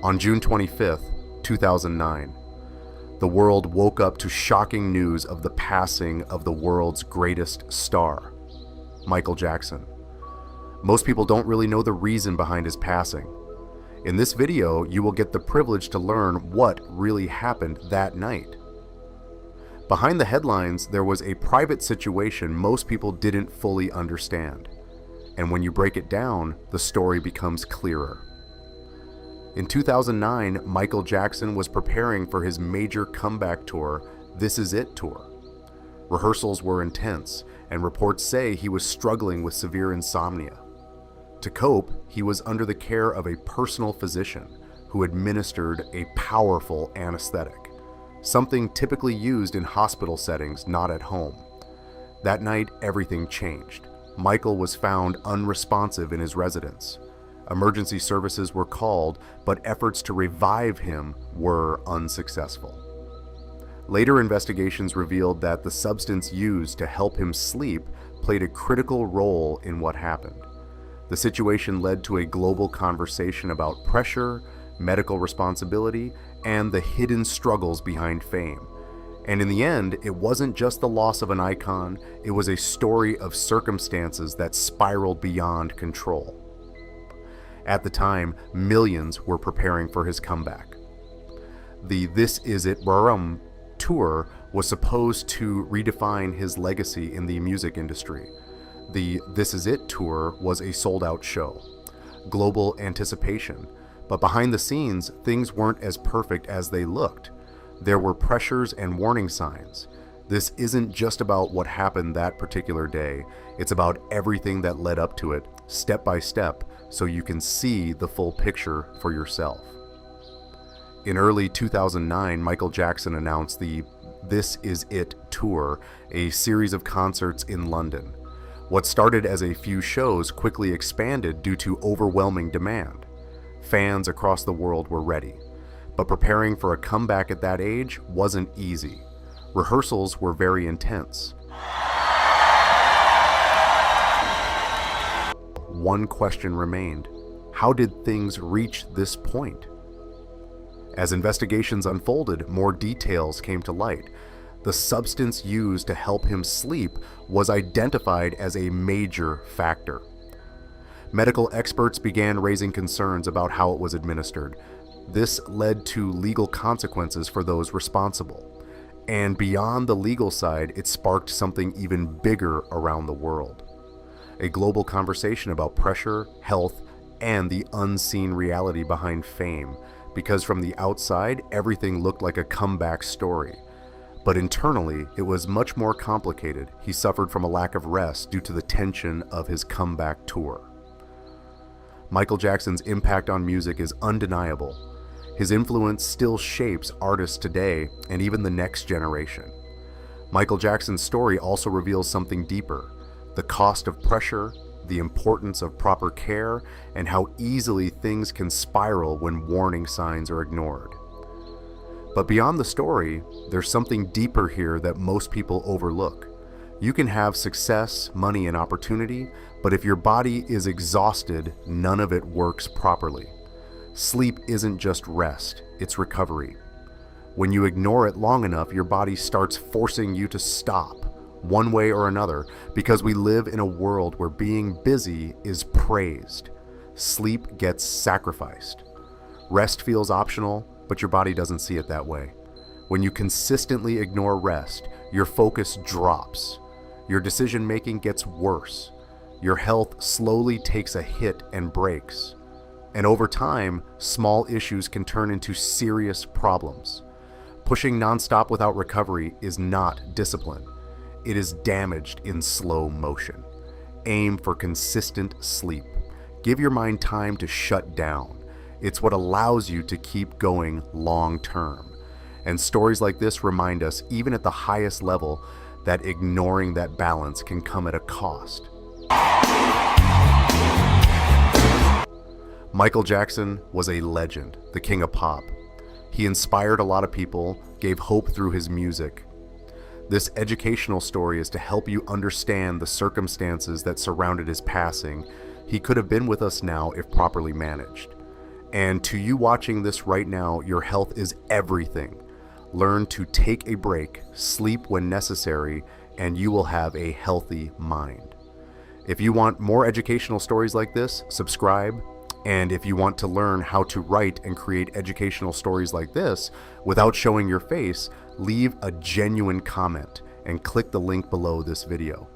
On June 25th, 2009, the world woke up to shocking news of the passing of the world's greatest star, Michael Jackson. Most people don't really know the reason behind his passing. In this video, you will get the privilege to learn what really happened that night. Behind the headlines, there was a private situation most people didn't fully understand. And when you break it down, the story becomes clearer. In 2009, Michael Jackson was preparing for his major comeback tour, This Is It tour. Rehearsals were intense, and reports say he was struggling with severe insomnia. To cope, he was under the care of a personal physician who administered a powerful anesthetic, something typically used in hospital settings, not at home. That night, everything changed. Michael was found unresponsive in his residence. Emergency services were called, but efforts to revive him were unsuccessful. Later investigations revealed that the substance used to help him sleep played a critical role in what happened. The situation led to a global conversation about pressure, medical responsibility, and the hidden struggles behind fame. And in the end, it wasn't just the loss of an icon, it was a story of circumstances that spiraled beyond control. At the time, millions were preparing for his comeback. The This Is It tour was supposed to redefine his legacy in the music industry. The This Is It tour was a sold-out show. Global anticipation. But behind the scenes, things weren't as perfect as they looked. There were pressures and warning signs. This isn't just about what happened that particular day. It's about everything that led up to it, step by step, so you can see the full picture for yourself. In early 2009, Michael Jackson announced the This Is It tour, a series of concerts in London. What started as a few shows quickly expanded due to overwhelming demand. Fans across the world were ready, but preparing for a comeback at that age wasn't easy. Rehearsals were very intense. One question remained: how did things reach this point? As investigations unfolded, more details came to light. The substance used to help him sleep was identified as a major factor. Medical experts began raising concerns about how it was administered. This led to legal consequences for those responsible. And beyond the legal side, it sparked something even bigger around the world. A global conversation about pressure, health, and the unseen reality behind fame, because from the outside, everything looked like a comeback story. But internally, it was much more complicated. He suffered from a lack of rest due to the tension of his comeback tour. Michael Jackson's impact on music is undeniable. His influence still shapes artists today and even the next generation. Michael Jackson's story also reveals something deeper: the cost of pressure, the importance of proper care, and how easily things can spiral when warning signs are ignored. But beyond the story, there's something deeper here that most people overlook. You can have success, money, and opportunity, but if your body is exhausted, none of it works properly. Sleep isn't just rest, it's recovery. When you ignore it long enough, your body starts forcing you to stop, one way or another, because we live in a world where being busy is praised. Sleep gets sacrificed. Rest feels optional, but your body doesn't see it that way. When you consistently ignore rest, your focus drops. Your decision-making gets worse. Your health slowly takes a hit and breaks. And over time, small issues can turn into serious problems. Pushing nonstop without recovery is not discipline. It is damaged in slow motion. Aim for consistent sleep. Give your mind time to shut down. It's what allows you to keep going long term. And stories like this remind us, even at the highest level, that ignoring that balance can come at a cost. Michael Jackson was a legend, the king of pop. He inspired a lot of people, gave hope through his music. This educational story is to help you understand the circumstances that surrounded his passing. He could have been with us now if properly managed. And to you watching this right now, your health is everything. Learn to take a break, sleep when necessary, and you will have a healthy mind. If you want more educational stories like this, subscribe. And if you want to learn how to write and create educational stories like this without showing your face, leave a genuine comment and click the link below this video.